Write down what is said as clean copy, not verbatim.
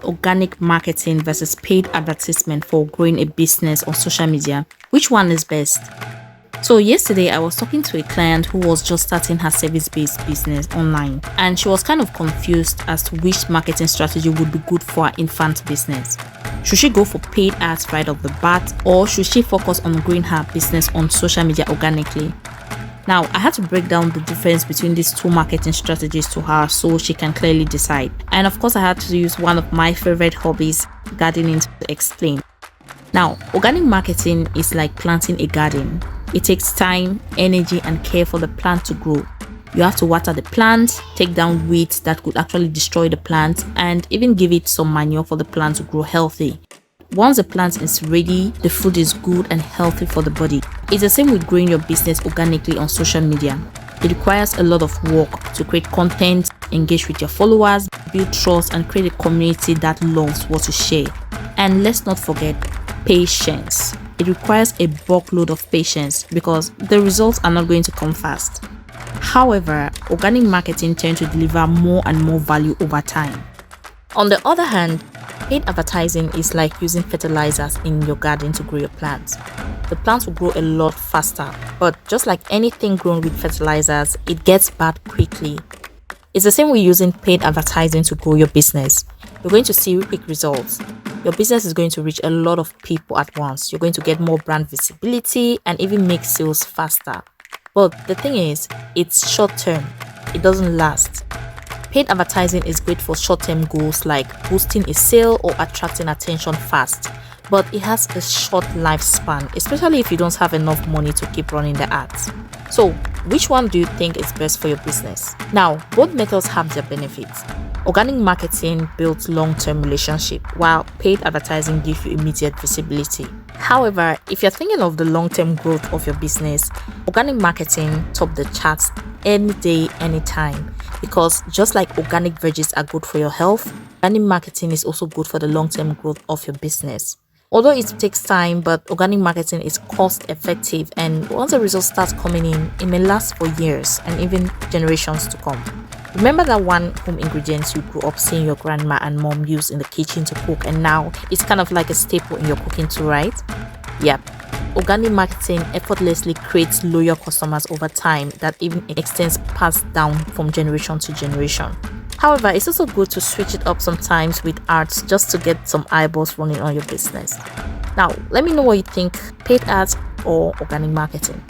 Organic marketing versus paid advertisement for growing a business on social media. Which one is best? So yesterday I was talking to a client who was just starting her service-based business online, and she was kind of confused as to which marketing strategy would be good for her infant business. Should she go for paid ads right off the bat, or should she focus on growing her business on social media organically? Now, I had to break down the difference between these two marketing strategies to her so she can clearly decide. And of course, I had to use one of my favorite hobbies, gardening, to explain. Now, organic marketing is like planting a garden. It takes time, energy, and care for the plant to grow. You have to water the plant, take down weeds that could actually destroy the plant, and even give it some manure for the plant to grow healthy. Once the plant is ready, the food is good and healthy for the body. It's the same with growing your business organically on social media. It requires a lot of work to create content, engage with your followers, build trust, and create a community that loves what you share. And let's not forget patience. It requires a buckload of patience because the results are not going to come fast. However, organic marketing tends to deliver more and more value over time. On the other hand, paid advertising is like using fertilizers in your garden to grow your plants. The plants will grow a lot faster, but just like anything grown with fertilizers, it gets bad quickly. It's the same with using paid advertising to grow your business. You're going to see quick results. Your business is going to reach a lot of people at once. You're going to get more brand visibility and even make sales faster. But the thing is, it's short term. It doesn't last. Paid advertising is great for short-term goals like boosting a sale or attracting attention fast, but it has a short lifespan, especially if you don't have enough money to keep running the ads. So, which one do you think is best for your business? Now, both methods have their benefits. Organic marketing builds long-term relationship, while paid advertising gives you immediate visibility. However, if you're thinking of the long-term growth of your business, organic marketing top the charts any day, anytime. Because just like organic veggies are good for your health, organic marketing is also good for the long-term growth of your business. Although it takes time, but organic marketing is cost effective, and once the results start coming in, it may last for years and even generations to come. Remember that one home ingredient you grew up seeing your grandma and mom use in the kitchen to cook, and now it's kind of like a staple in your cooking too, right? Yep. Organic marketing effortlessly creates loyal customers over time that even extends passed down from generation to generation. However, it's also good to switch it up sometimes with ads just to get some eyeballs running on your business. Now, let me know what you think, paid ads or organic marketing.